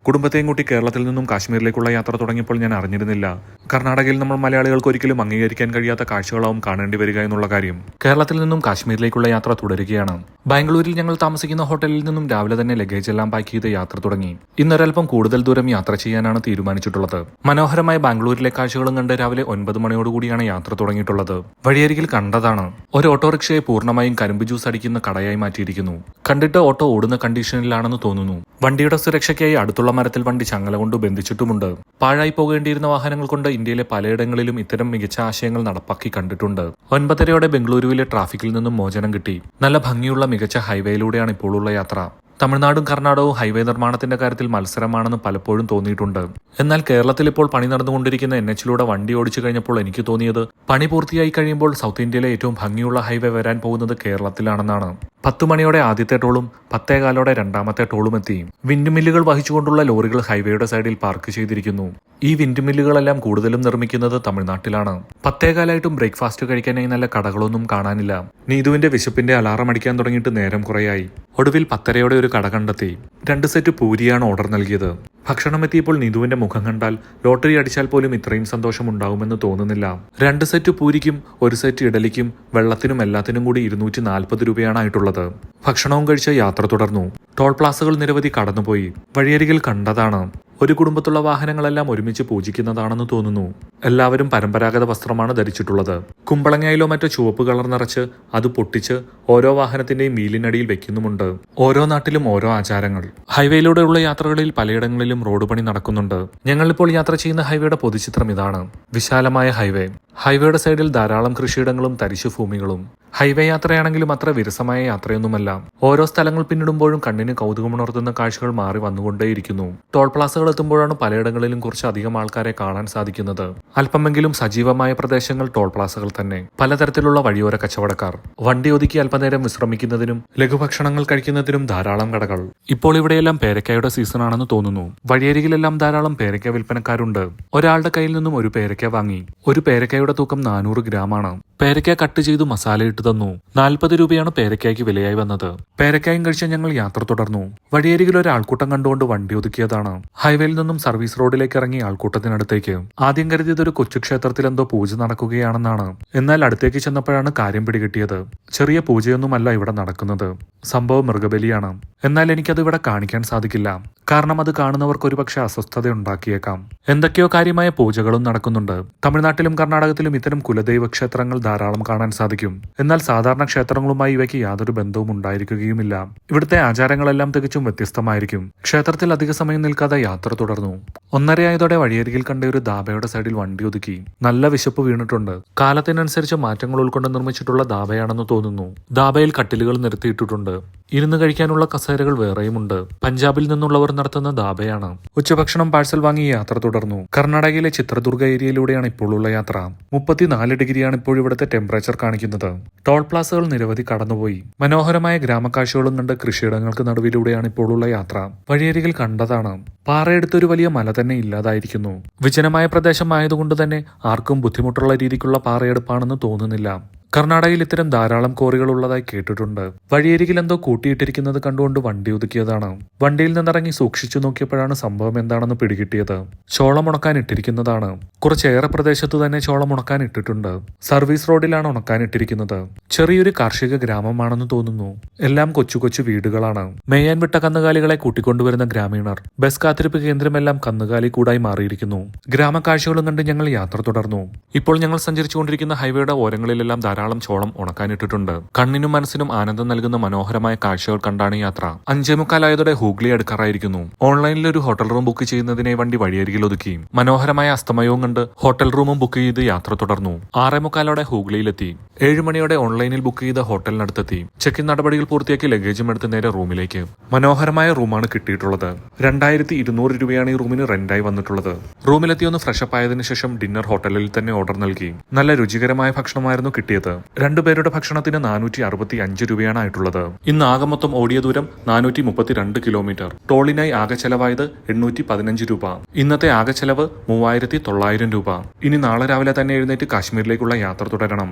കുടുംബത്തെയും കൂട്ടി കേരളത്തിൽ നിന്നും കാശ്മീരിലേക്കുള്ള യാത്ര തുടങ്ങിയപ്പോൾ ഞാൻ അറിഞ്ഞിരുന്നില്ല കർണാടകയിൽ നമ്മൾ മലയാളികൾക്ക് ഒരിക്കലും അംഗീകരിക്കാൻ കഴിയാത്ത കാഴ്ചകളാവും കാണേണ്ടി വരിക എന്നുള്ള കാര്യം. കേരളത്തിൽ നിന്നും കാശ്മീരിലേക്കുള്ള യാത്ര തുടരുകയാണ്. ബാംഗ്ലൂരിൽ ഞങ്ങൾ താമസിക്കുന്ന ഹോട്ടലിൽ നിന്നും രാവിലെ തന്നെ ലഗേജ് എല്ലാം പാക്ക് ചെയ്ത് യാത്ര തുടങ്ങി. ഇന്നൊരൽപ്പം കൂടുതൽ ദൂരം യാത്ര ചെയ്യാനാണ് തീരുമാനിച്ചിട്ടുള്ളത്. മനോഹരമായ ബാംഗ്ലൂരിലെ കാഴ്ചകളും കണ്ട് രാവിലെ 9 മണിയോടുകൂടിയാണ് യാത്ര തുടങ്ങിയിട്ടുള്ളത്. വഴിയരികിൽ കണ്ടതാണ് ഒരു ഓട്ടോറിക്ഷയെ പൂർണ്ണമായും കരിമ്പ് ജ്യൂസ് അടിക്കുന്ന കടയായി മാറ്റിയിരിക്കുന്നു. കണ്ടിട്ട് ഓട്ടോ ഓടുന്ന കണ്ടീഷനിലാണെന്ന് തോന്നുന്നു. വണ്ടിയുടെ സുരക്ഷയ്ക്കായി അടുത്തുള്ള മരത്തിൽ വണ്ടി ചങ്ങല കൊണ്ട് ബന്ധിച്ചിട്ടുമുണ്ട്. പാഴായി പോകേണ്ടിയിരുന്ന വാഹനങ്ങൾ കൊണ്ട് ഇന്ത്യയിലെ പലയിടങ്ങളിലും ഇത്തരം മികച്ച ആശയങ്ങൾ നടപ്പാക്കി കണ്ടിട്ടുണ്ട്. 9:30 ബംഗളൂരുവിലെ ട്രാഫിക്കിൽ നിന്നും മോചനം കിട്ടി. നല്ല ഭംഗിയുള്ള മികച്ച ഹൈവേയിലൂടെയാണ് ഇപ്പോഴുള്ള യാത്ര. തമിഴ്നാടും കർണാടകവും ഹൈവേ നിർമ്മാണത്തിന്റെ കാര്യത്തിൽ മത്സരമാണെന്ന് പലപ്പോഴും തോന്നിയിട്ടുണ്ട്. എന്നാൽ കേരളത്തിൽ ഇപ്പോൾ പണി നടന്നുകൊണ്ടിരിക്കുന്ന NH-ലൂടെ വണ്ടി ഓടിച്ചു കഴിഞ്ഞപ്പോൾ എനിക്ക് തോന്നിയത് പണി പൂർത്തിയായി കഴിയുമ്പോൾ സൗത്ത് ഇന്ത്യയിലെ ഏറ്റവും ഭംഗിയുള്ള ഹൈവേ വരാൻ പോകുന്നത് കേരളത്തിലാണെന്നാണ്. 10 മണിയോടെ ആദ്യത്തെ ടോളും 10:15 രണ്ടാമത്തെ ടോളും എത്തി. വിൻഡ് മില്ലുകൾ വഹിച്ചുകൊണ്ടുള്ള ലോറികൾ ഹൈവേയുടെ സൈഡിൽ പാർക്ക് ചെയ്തിരിക്കുന്നു. ഈ വിൻഡ് മില്ലുകളെല്ലാം കൂടുതലും നിർമ്മിക്കുന്നത് തമിഴ്നാട്ടിലാണ്. 10:15 ബ്രേക്ക്ഫാസ്റ്റ് കഴിക്കാനായി നല്ല കടകളൊന്നും കാണാനില്ല. നീതുവിന്റെ വിശപ്പിന്റെ അലാറം അടിക്കാൻ തുടങ്ങിയിട്ട് നേരം കുറയായി. ഒടുവിൽ 10:30 ഒരു കട കണ്ടെത്തി. 2 സെറ്റ് പൂരിയാണ് ഓർഡർ നൽകിയത്. ഭക്ഷണം എത്തിയപ്പോൾ നീതുവിന്റെ മുഖം കണ്ടാൽ ലോട്ടറി അടിച്ചാൽ പോലും ഇത്രയും സന്തോഷം ഉണ്ടാവുമെന്ന് തോന്നുന്നില്ല. 2 സെറ്റ് പൂരിക്കും 1 സെറ്റ് ഇഡലിക്കും വെള്ളത്തിനും എല്ലാത്തിനും കൂടി 240 രൂപയാണ് ആയിട്ടുള്ളത്. ഭക്ഷണവും കഴിച്ച് യാത്ര തുടർന്നു. ടോൾ പ്ലാസകൾ നിരവധി കടന്നുപോയി. വഴിയരികിൽ കണ്ടതാണ് ഒരു കുടുംബത്തുള്ള വാഹനങ്ങളെല്ലാം ഒരുമിച്ച് പൂജിക്കുന്നതാണെന്ന് തോന്നുന്നു. എല്ലാവരും പരമ്പരാഗത വസ്ത്രമാണ് ധരിച്ചിട്ടുള്ളത്. കുമ്പളങ്ങയിലോ മറ്റോ ചുവപ്പ് കളർ നിറച്ച് അത് പൊട്ടിച്ച് ഓരോ വാഹനത്തിന്റെയും വീലിനടിയിൽ വെക്കുന്നുമുണ്ട്. ഓരോ നാട്ടിലും ഓരോ ആചാരങ്ങൾ. ഹൈവേയിലൂടെയുള്ള യാത്രകളിൽ പലയിടങ്ങളിലും റോഡ് പണി നടക്കുന്നുണ്ട്. ഞങ്ങളിപ്പോൾ യാത്ര ചെയ്യുന്ന ഹൈവേയുടെ പൊതുചിത്രം ഇതാണ്. വിശാലമായ ഹൈവേ. ഹൈവേയുടെ സൈഡിൽ ധാരാളം കൃഷിയിടങ്ങളും തരിശു ഭൂമികളും. ഹൈവേ യാത്രയാണെങ്കിലും അത്ര വിരസമായ യാത്രയൊന്നുമല്ല. ഓരോ സ്ഥലങ്ങൾ പിന്നിടുമ്പോഴും കണ്ണിന് കൗതുകമുണർത്തുന്ന കാഴ്ചകൾ മാറി വന്നുകൊണ്ടേയിരിക്കുന്നു. ടോൾ പ്ലാസകൾ എത്തുമ്പോഴാണ് പലയിടങ്ങളിലും കുറച്ച് അധികം ആൾക്കാരെ കാണാൻ സാധിക്കുന്നത്. അല്പമെങ്കിലും സജീവമായ പ്രദേശങ്ങൾ ടോൾ പ്ലാസകൾ തന്നെ. പലതരത്തിലുള്ള വഴിയോര കച്ചവടക്കാർ. വണ്ടി ഒതുക്കി അല്പനേരം വിശ്രമിക്കുന്നതിനും ലഘുഭക്ഷണങ്ങൾ കഴിക്കുന്നതിനും ധാരാളം കടകൾ. ഇപ്പോൾ ഇവിടെയെല്ലാം പേരയ്ക്കയുടെ സീസണാണെന്ന് തോന്നുന്നു. വഴിയരികിലെല്ലാം ധാരാളം പേരയ്ക്ക വിൽപ്പനക്കാരുണ്ട്. ഒരാളുടെ കയ്യിൽ നിന്നും ഒരു പേരയ്ക്ക വാങ്ങി. ഒരു പേരയ്ക്കയുടെ തൂക്കം 400 ഗ്രാമാണ്. പേരയ്ക്ക കട്ട് ചെയ്തു മസാല ഇട്ട് തന്നു. 40 രൂപയാണ് പേരയ്ക്കയ്ക്ക് വിലയായി വന്നത്. പേരയ്ക്കായും കഴിച്ച് ഞങ്ങൾ യാത്ര തുടർന്നു. വഴിയരികിൽ ഒരു ആൾക്കൂട്ടം കണ്ടുകൊണ്ട് വണ്ടി ഒതുക്കിയതാണ്. ഹൈവേയിൽ നിന്നും സർവീസ് റോഡിലേക്ക് ഇറങ്ങി ആൾക്കൂട്ടത്തിനടുത്തേക്ക്. ആദ്യം കരുതിയത് ഒരു കൊച്ചു ക്ഷേത്രത്തിൽ എന്തോ പൂജ നടക്കുകയാണെന്നാണ്. എന്നാൽ അടുത്തേക്ക് ചെന്നപ്പോഴാണ് കാര്യം പിടികിട്ടിയത്. ചെറിയ പൂജയൊന്നുമല്ല ഇവിടെ നടക്കുന്നത്. സംഭവം മൃഗബലിയാണ്. എന്നാൽ എനിക്കത് ഇവിടെ കാണിക്കാൻ സാധിക്കില്ല. കാരണം അത് കാണുന്നവർക്ക് ഒരുപക്ഷെ അസ്വസ്ഥത ഉണ്ടാക്കിയേക്കാം. എന്തൊക്കെയോ കാര്യമായ പൂജകളും നടക്കുന്നുണ്ട്. തമിഴ്നാട്ടിലും കർണാടകത്തിലും ഇത്തരം കുലദൈവ ക്ഷേത്രങ്ങൾ ധാരാളം കാണാൻ സാധിക്കും. എന്നാൽ സാധാരണ ക്ഷേത്രങ്ങളുമായി ഇവയ്ക്ക് യാതൊരു ബന്ധവും ഉണ്ടായിരിക്കുകയുമില്ല. ഇവിടുത്തെ ആചാരങ്ങളെല്ലാം തികച്ചും വ്യത്യസ്തമായിരിക്കും. ക്ഷേത്രത്തിൽ അധിക സമയം നിൽക്കാതെ യാത്ര തുടർന്നു. 1:30 വഴിയരികിൽ കണ്ട ഒരു ധാബയുടെ സൈഡിൽ വണ്ടി ഒതുക്കി. നല്ല വിശപ്പ് വീണിട്ടുണ്ട്. കാലത്തിനനുസരിച്ച് മാറ്റങ്ങൾ ഉൾക്കൊണ്ട് നിർമ്മിച്ചിട്ടുള്ള ധാബയാണെന്ന് തോന്നുന്നു. ധാബയിൽ കട്ടിലുകൾ നിരത്തിയിട്ടിട്ടുണ്ട്. ഇരുന്ന് കഴിക്കാനുള്ള കസേരകൾ വേറെയുമുണ്ട്. പഞ്ചാബിൽ നിന്നുള്ളവർ നടത്തുന്ന ധാബയാണ്. ഉച്ചഭക്ഷണം പാഴ്സൽ വാങ്ങി യാത്ര തുടർന്നു. കർണാടകയിലെ ചിത്രദുർഗ ഏരിയയിലൂടെയാണ് ഇപ്പോഴുള്ള യാത്ര. 34 ഡിഗ്രിയാണ് ഇപ്പോൾ ഇവിടുത്തെ ടെമ്പറേച്ചർ കാണിക്കുന്നത്. ടോൾ പ്ലാസകൾ നിരവധി കടന്നുപോയി. മനോഹരമായ ഗ്രാമക്കാഴ്ചകളും കണ്ട് കൃഷിയിടങ്ങൾക്ക് നടുവിലൂടെയാണ് ഇപ്പോഴുള്ള യാത്ര. വഴിയരികിൽ കണ്ടതാണ് പാറയെടുത്തൊരു വലിയ മല തന്നെ ഇല്ലാതായിരിക്കുന്നു. വിജനമായ പ്രദേശമായതുകൊണ്ട് തന്നെ ആർക്കും ബുദ്ധിമുട്ടുള്ള രീതിക്കുള്ള പാറയെടുപ്പാണെന്ന് തോന്നുന്നില്ല. കർണാടകയിൽ ഇത്തരം ധാരാളം കോറികൾ ഉള്ളതായി കേട്ടിട്ടുണ്ട്. വഴിയരികിൽ എന്തോ കൂട്ടിയിട്ടിരിക്കുന്നത് കണ്ടുകൊണ്ട് വണ്ടി ഒതുക്കിയതാണ്. വണ്ടിയിൽ നിന്നിറങ്ങി സൂക്ഷിച്ചു നോക്കിയപ്പോഴാണ് സംഭവം എന്താണെന്ന് പിടികിട്ടിയത്. ചോളം ഉണക്കാൻ ഇട്ടിരിക്കുന്നതാണ്. കുറച്ചേറെ പ്രദേശത്തു തന്നെ ചോളം ഉണക്കാൻ ഇട്ടിട്ടുണ്ട്. സർവീസ് റോഡിലാണ് ഉണക്കാൻ ഇട്ടിരിക്കുന്നത്. ചെറിയൊരു കാർഷിക ഗ്രാമമാണെന്ന് തോന്നുന്നു. എല്ലാം കൊച്ചു കൊച്ചു വീടുകളാണ്. മേയാൻ വിട്ട കന്നുകാലികളെ കൂട്ടിക്കൊണ്ടുവരുന്ന ഗ്രാമീണർ. ബസ് കാത്തിരിപ്പ് കേന്ദ്രമെല്ലാം കന്നുകാലി കൂടായി മാറിയിരിക്കുന്നു. ഗ്രാമക്കാഴ്ചകളും കണ്ട് ഞങ്ങൾ യാത്ര തുടർന്നു. ഇപ്പോൾ ഞങ്ങൾ സഞ്ചരിച്ചുകൊണ്ടിരിക്കുന്ന ഹൈവേയുടെ ഓരങ്ങളിലെല്ലാം ധാരാളം ചോളം ഉണക്കാനിട്ടിട്ടുണ്ട്. കണ്ണിനും മനസ്സിനും ആനന്ദം നൽകുന്ന മനോഹരമായ കാഴ്ചകൾ കണ്ടാണ് യാത്ര. 5:45 ഹൂഗ്ലി അടുക്കാറായിരിക്കുന്നു. ഓൺലൈനിൽ ഒരു ഹോട്ടൽ റൂം ബുക്ക് ചെയ്യുന്നതിനായി വണ്ടി വഴിയരികിൽ ഒതുക്കി. മനോഹരമായ അസ്തമയവും കണ്ട് ഹോട്ടൽ റൂമും ബുക്ക് ചെയ്ത് യാത്ര തുടർന്നു. 6:45 ഹൂഗ്ലിയിലെത്തി. 7 മണിയോടെ ഓൺലൈനിൽ ബുക്ക് ചെയ്ത ഹോട്ടലിനടുത്തെത്തി. ചെക്ക് ഇൻ നടപടികൾ പൂർത്തിയാക്കി ലഗേജും എടുത്ത് നേരെ റൂമിലേക്ക്. മനോഹരമായ റൂമാണ് കിട്ടിയിട്ടുള്ളത്. 2200 രൂപയാണ് ഈ റൂമിന് റെന്റായി വന്നിട്ടുള്ളത്. റൂമിലെത്തി ഒന്ന് ഫ്രഷപ്പ് ആയതിനു ശേഷം ഡിന്നർ ഹോട്ടലിൽ തന്നെ ഓർഡർ നൽകി. നല്ല രുചികരമായ ഭക്ഷണമായിരുന്നു കിട്ടിയത്. 2 പേരുടെ ഭക്ഷണത്തിന് 465 രൂപയാണ് ആയിട്ടുള്ളത്. ഇന്ന് ആകെ മൊത്തം ഓടിയ ദൂരം 432 കിലോമീറ്റർ. ടോളിനായി ആകെ ചെലവായത് 815 രൂപ. ഇന്നത്തെ ആകെ ചെലവ് 3900 രൂപ. ഇനി നാളെ രാവിലെ തന്നെ എഴുന്നേറ്റ് കാശ്മീരിലേക്കുള്ള യാത്ര തുടരണം.